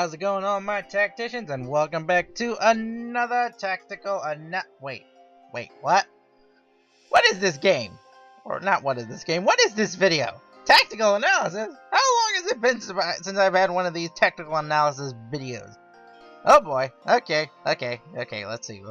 how's it going, all my tacticians, and welcome back to another tactical wait, what? What is this game? Or not what is this game, what is this video? Tactical analysis? How long has it been since I've had one of these tactical analysis videos? Oh boy, okay, let's see,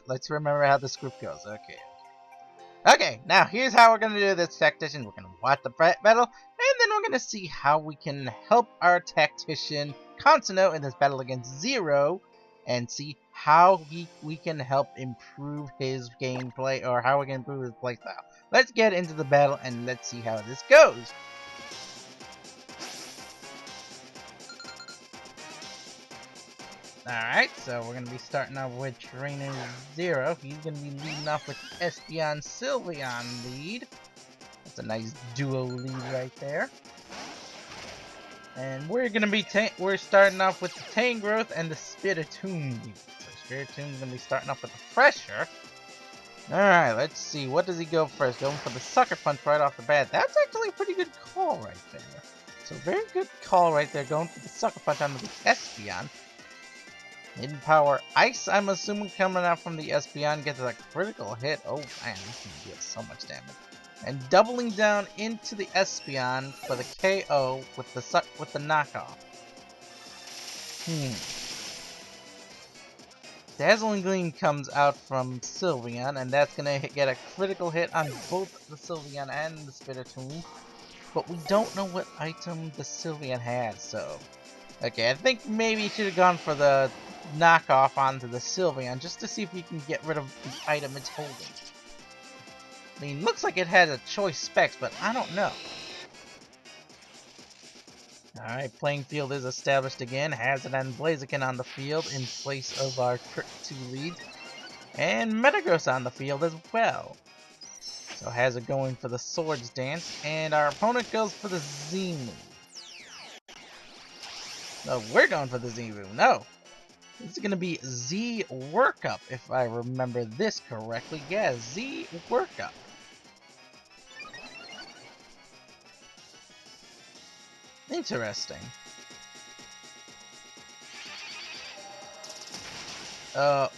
let's remember how the script goes, okay, now here's how we're gonna do this, tactician. We're gonna watch the battle, and then we're gonna see how we can help our tactician Konsuno in this battle against Zero, and see how we can help improve his gameplay, or how we can improve his playstyle. Let's get into the battle and let's see how this goes. Alright, so we're going to be starting off with Trainer Zero. He's going to be leading off with Espeon Sylveon lead. That's a nice duo lead right there. And we're going to be we're starting off with the Tangrowth and the Spiritomb lead. So Spiritomb's going to be starting off with the Pressure. Alright, let's see. What does he go first? Going for the Sucker Punch right off the bat. That's actually a pretty good call right there. So very good call right there, going for the Sucker Punch onto the Espeon. Hidden Power Ice, I'm assuming, coming out from the Espeon, gets a critical hit. Oh man, this can deal so much damage. And doubling down into the Espeon for the KO with the knockoff. Dazzling Gleam comes out from Sylveon, and that's gonna get a critical hit on both the Sylveon and the Spiritomb. But we don't know what item the Sylveon has, so okay, I think maybe he should have gone for the knockoff onto the Sylveon just to see if we can get rid of the item it's holding. I mean, looks like it has a choice specs, but I don't know. Alright, playing field is established again. Hazard and Blaziken on the field in place of our two leads. And Metagross on the field as well. So Hazard going for the Swords Dance, and our opponent goes for the Z move. No, we're going for the Z move. No. This is going to be Z Workup, if I remember this correctly. Yeah, Z Workup. Interesting.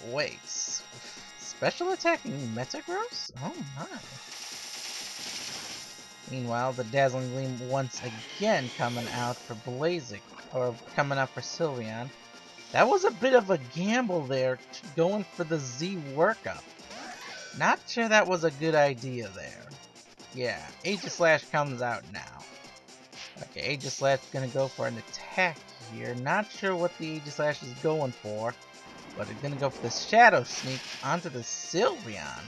Wait. Special attacking Metagross? Oh my. Meanwhile, the Dazzling Gleam once again coming out for Blaziken, or coming out for Sylveon. That was a bit of a gamble there, going for the Z Workup. Not sure that was a good idea there. Yeah, Aegislash comes out now. Okay, Aegislash is going to go for an attack here. Not sure what the Aegislash is going for, but it's going to go for the Shadow Sneak onto the Sylveon.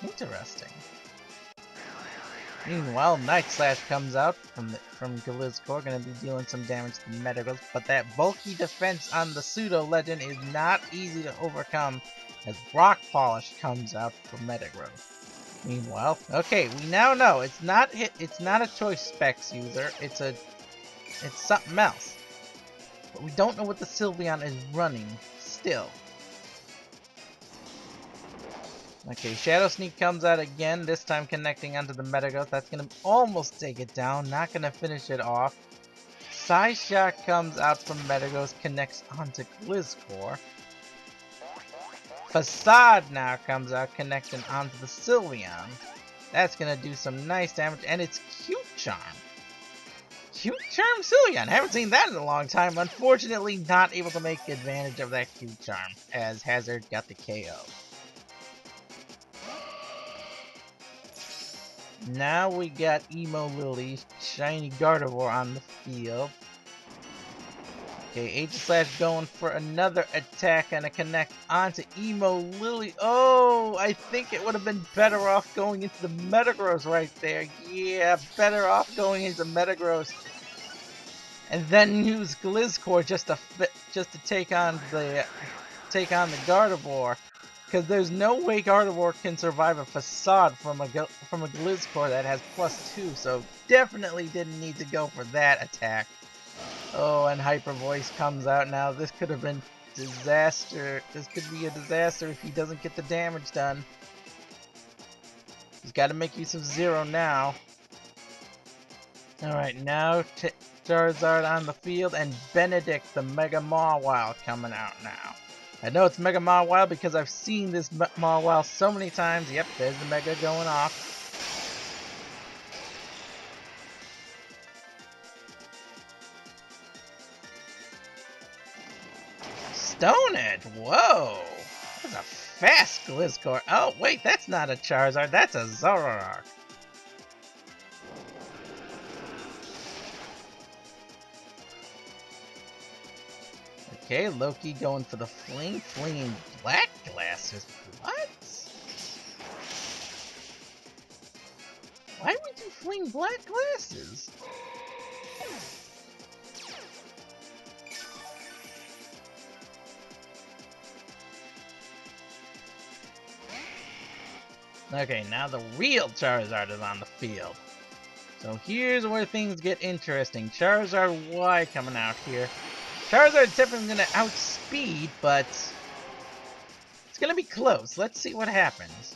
Interesting. Meanwhile, Night Slash comes out from Gliscor, going to be dealing some damage to Metagross, but that bulky defense on the Pseudo Legend is not easy to overcome as Rock Polish comes out for Metagross. Meanwhile, okay, we now know it's not a choice specs user, it's something else. But we don't know what the Sylveon is running still. Okay, Shadow Sneak comes out again, this time connecting onto the Metagross. That's going to almost take it down, not going to finish it off. Psyshock comes out from Metagross, connects onto Gliscor. Facade now comes out, connecting onto the Sylveon. That's going to do some nice damage, and it's Cute Charm. Cute Charm Sylveon, haven't seen that in a long time. Unfortunately, not able to make advantage of that Cute Charm, as Hazard got the KO. Now we got Emo Lily, Shiny Gardevoir on the field. Okay, Aegislash going for another attack and a connect onto Emo Lily. Oh, I think it would have been better off going into the Metagross right there. Yeah, better off going into Metagross. And then use Gliscor just to take on the Gardevoir. Because there's no way Gardevoir can survive a Facade from a Gliscor that has +2, so definitely didn't need to go for that attack. Oh, and Hyper Voice comes out now. This could have been disaster. This could be a disaster if he doesn't get the damage done. He's got to make use of Zero now. Alright, now Charizard on the field, and Bennedict the Mega Mawile coming out now. I know it's Mega Mawile because I've seen this Mawile so many times. Yep, there's the Mega going off. Stone Edge, whoa! That's a fast Gliscor. Oh, wait, that's not a Charizard, that's a Zoroark. Okay, Loki going for the flame. Flinging black glasses. What? Why would you fling black glasses? Okay, now the real Charizard is on the field. So here's where things get interesting. Charizard Y coming out here. Charizard's definitely going to outspeed, but it's going to be close. Let's see what happens.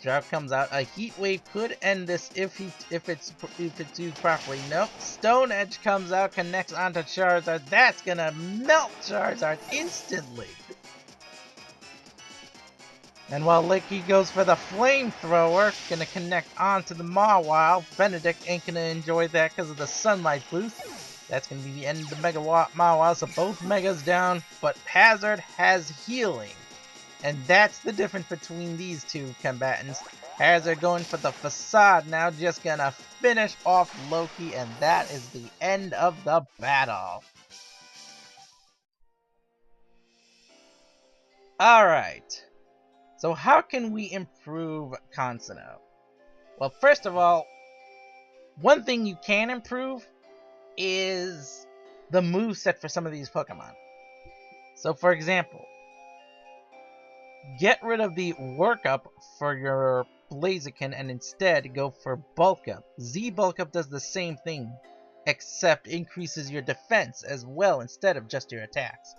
Drop comes out. A Heat Wave could end this if it's used properly. Nope. Stone Edge comes out, connects onto Charizard. That's going to melt Charizard instantly. And while Licky goes for the flamethrower, gonna connect onto the Mawile, Bennedict ain't gonna enjoy that because of the sunlight boost. That's gonna be the end of the Mega Mawile, so both Megas down, but Hazard has healing. And that's the difference between these two combatants. Hazard going for the facade now, just gonna finish off Loki, and that is the end of the battle. Alright. So how can we improve Konsuno? Well, first of all, one thing you can improve is the moveset for some of these Pokemon. So for example, get rid of the workup for your Blaziken and instead go for bulk up. Z bulk up does the same thing, except increases your defense as well instead of just your attacks.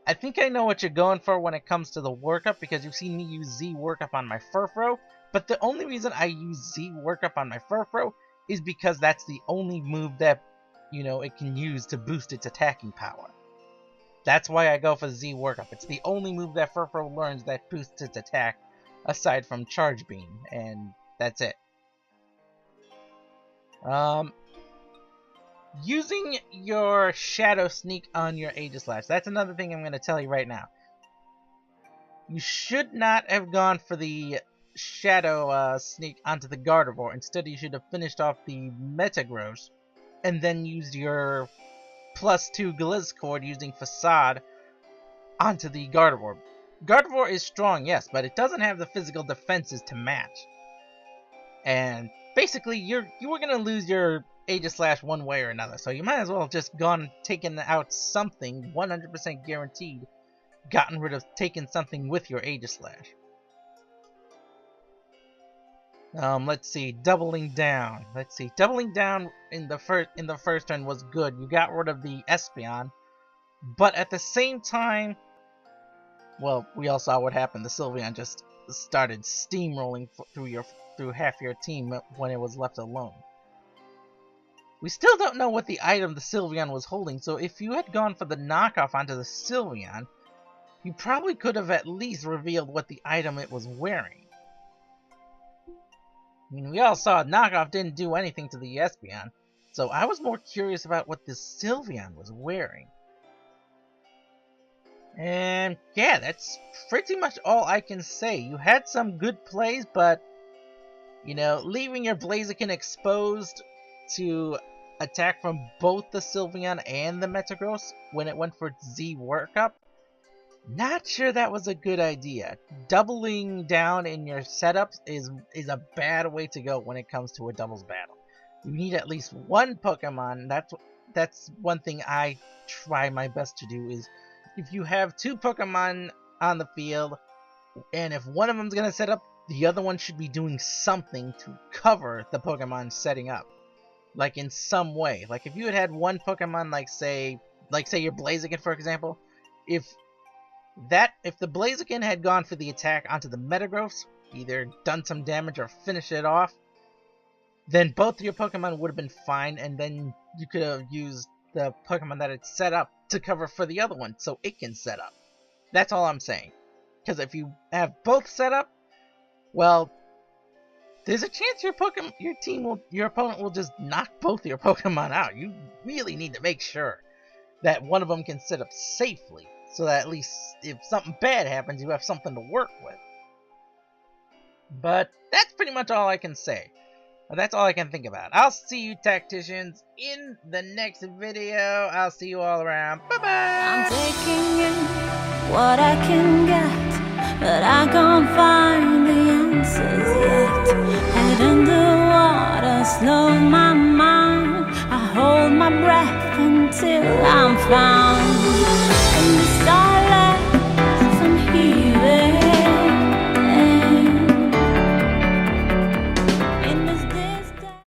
I think I know what you're going for when it comes to the workup because you've seen me use Z workup on my Furfrou, but the only reason I use Z workup on my Furfrou is because that's the only move that, you know, it can use to boost its attacking power. That's why I go for Z workup. It's the only move that Furfrou learns that boosts its attack aside from Charge Beam, and that's it. Using your Shadow Sneak on your Aegislash. That's another thing I'm going to tell you right now. You should not have gone for the Shadow Sneak onto the Gardevoir. Instead, you should have finished off the Metagross and then used your +2 Gliscor using Facade onto the Gardevoir. Gardevoir is strong, yes, but it doesn't have the physical defenses to match. And basically, you were going to lose your Aegislash one way or another, so you might as well have just gone taken out something 100% guaranteed, gotten rid of taking something with your Aegislash. Let's see, doubling down. Let's see, doubling down in the first turn was good. You got rid of the Espeon, but at the same time, well, we all saw what happened. The Sylveon just started steamrolling through half your team when it was left alone. We still don't know what the item the Sylveon was holding, so if you had gone for the knockoff onto the Sylveon, you probably could have at least revealed what the item it was wearing. I mean, we all saw knockoff didn't do anything to the Espeon, so I was more curious about what this Sylveon was wearing. And yeah, that's pretty much all I can say. You had some good plays, but, you know, leaving your Blaziken exposed to attack from both the Sylveon and the Metagross when it went for Z workup, not sure that was a good idea. Doubling down in your setups is a bad way to go when it comes to a doubles battle. You need at least one Pokemon. That's one thing I try my best to do, is if you have two Pokemon on the field and if one of them's gonna set up, the other one should be doing something to cover the Pokemon setting up. Like in some way. Like if you had one Pokemon, like say your Blaziken, for example, if the Blaziken had gone for the attack onto the Metagross, either done some damage or finished it off, then both your Pokemon would have been fine, and then you could have used the Pokemon that it's set up to cover for the other one, so it can set up. That's all I'm saying. Because if you have both set up, well, there's a chance your opponent will just knock both your Pokemon out. You really need to make sure that one of them can set up safely, so that at least if something bad happens, you have something to work with. But that's pretty much all I can say. That's all I can think about. I'll see you tacticians in the next video. I'll see you all around. Bye-bye! I'm taking in what I can get, but I can't find the answers yet. Head underwater, slow my mind. I hold my breath until I'm found. And the stars